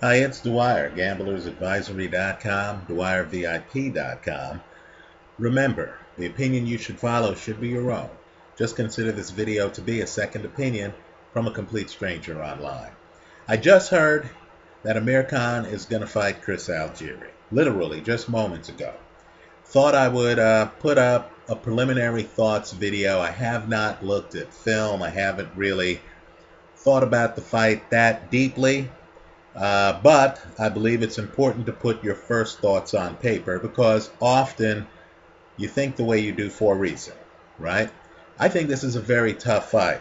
Hi, it's Dwyer, gamblersadvisory.com, dwyervip.com. Remember, the opinion you should follow should be your own. Just consider this video to be a second opinion from a complete stranger online. I just heard that Amir Khan is going to fight Chris Algieri, literally just moments ago. Thought I would put up a preliminary thoughts video. I have not looked at film. I haven't really thought about the fight that deeply. But I believe it's important to put your first thoughts on paper because often you think the way you do for a reason, right? I think this is a very tough fight.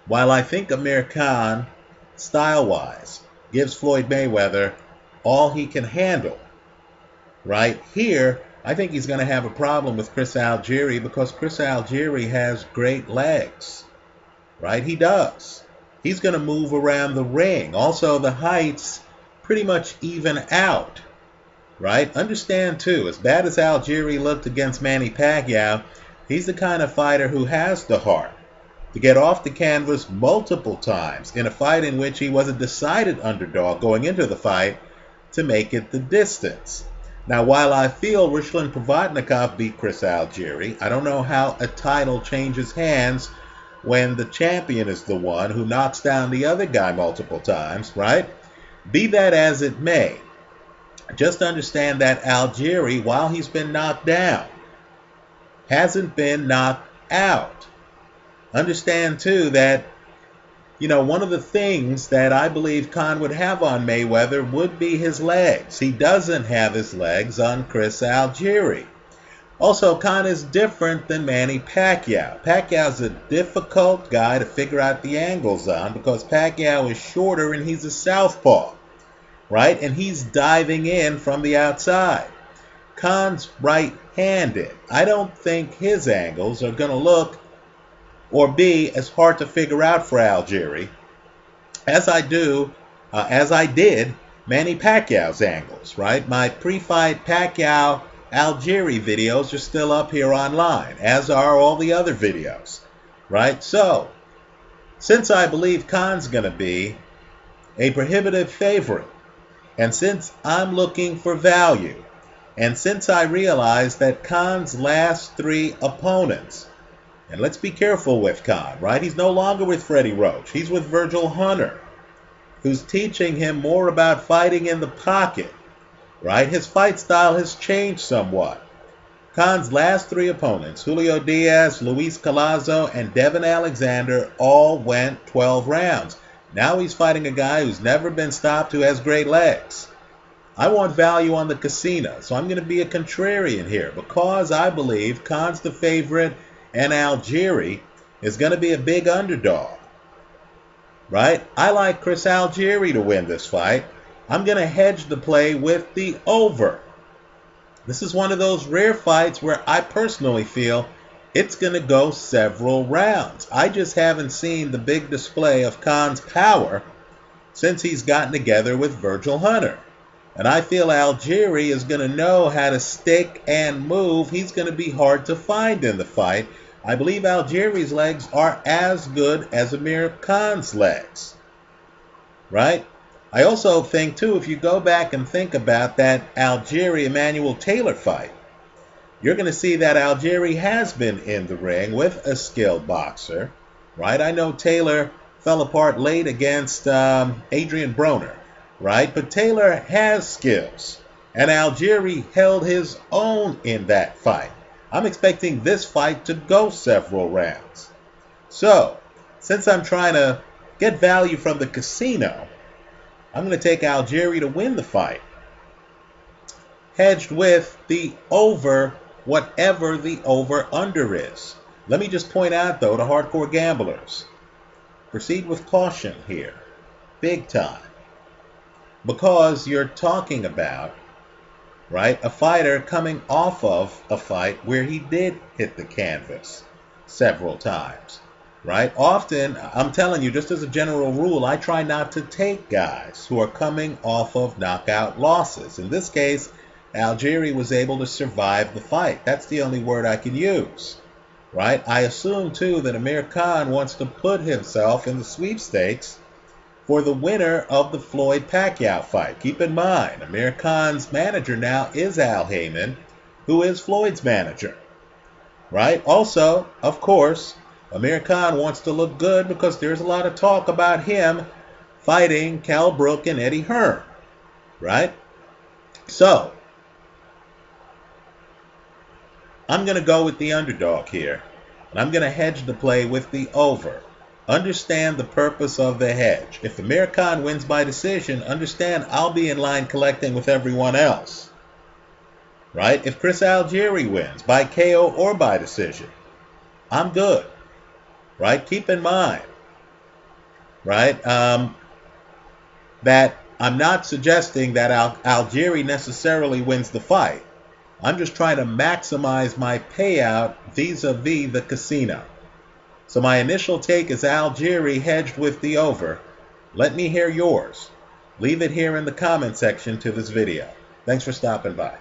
While I think Amir Khan, style-wise, gives Floyd Mayweather all he can handle, right? Here, I think he's going to have a problem with Chris Algieri because Chris Algieri has great legs, right? He does. He's going to move around the ring. Also, the heights pretty much even out, right? Understand, too, as bad as Algieri looked against Manny Pacquiao, he's the kind of fighter who has the heart to get off the canvas multiple times in a fight in which he was a decided underdog going into the fight to make it the distance. Now, while I feel Ruslan Provodnikov beat Chris Algieri, I don't know how a title changes hands when the champion is the one who knocks down the other guy multiple times, right? Be that as it may, just understand that Algieri, while he's been knocked down, hasn't been knocked out. Understand, too, that, one of the things that I believe Khan would have on Mayweather would be his legs. He doesn't have his legs on Chris Algieri. Also, Khan is different than Manny Pacquiao. Pacquiao's a difficult guy to figure out the angles on because Pacquiao is shorter and he's a southpaw, right? And he's diving in from the outside. Khan's right-handed. I don't think his angles are going to look or be as hard to figure out for Algieri as I did Manny Pacquiao's angles, right? My pre-fight Pacquiao Algieri videos are still up here online, as are all the other videos, right? So, since I believe Khan's going to be a prohibitive favorite, and since I'm looking for value, and since I realize that Khan's last three opponents, and let's be careful with Khan, right? He's no longer with Freddie Roach. He's with Virgil Hunter, who's teaching him more about fighting in the pocket, right? His fight style has changed somewhat. Khan's last three opponents, Julio Diaz, Luis Collazo, and Devin Alexander, all went 12 rounds. Now he's fighting a guy who's never been stopped, who has great legs. I want value on the casino, so I'm going to be a contrarian here because I believe Khan's the favorite and Algieri is going to be a big underdog, right? I like Chris Algieri to win this fight. I'm going to hedge the play with the over. This is one of those rare fights where I personally feel it's going to go several rounds. I just haven't seen the big display of Khan's power since he's gotten together with Virgil Hunter. And I feel Algieri is going to know how to stick and move. He's going to be hard to find in the fight. I believe Algieri's legs are as good as Amir Khan's legs, right? I also think, too, if you go back and think about that Algieri-Emmanuel Taylor fight, you're going to see that Algieri has been in the ring with a skilled boxer, right? I know Taylor fell apart late against Adrian Broner, right? But Taylor has skills, and Algieri held his own in that fight. I'm expecting this fight to go several rounds. So, since I'm trying to get value from the casino, I'm going to take Algieri to win the fight, hedged with the over, whatever the over-under is. Let me just point out, though, to hardcore gamblers, proceed with caution here, big time, because you're talking about, right, a fighter coming off of a fight where he did hit the canvas several times. Right? Often, I'm telling you, just as a general rule, I try not to take guys who are coming off of knockout losses. In this case, Algieri was able to survive the fight. That's the only word I can use. Right? I assume, too, that Amir Khan wants to put himself in the sweepstakes for the winner of the Floyd-Pacquiao fight. Keep in mind, Amir Khan's manager now is Al Heyman, who is Floyd's manager. Right? Also, of course, Amir Khan wants to look good because there's a lot of talk about him fighting Cal Brook and Eddie Hearn. Right? So, I'm going to go with the underdog here. And I'm going to hedge the play with the over. Understand the purpose of the hedge. If Amir Khan wins by decision, understand I'll be in line collecting with everyone else. Right? If Chris Algieri wins by KO or by decision, I'm good. Right? Keep in mind, right, that I'm not suggesting that Algieri necessarily wins the fight. I'm just trying to maximize my payout vis-a-vis the casino. So my initial take is Algieri hedged with the over. Let me hear yours. Leave it here in the comment section to this video. Thanks for stopping by.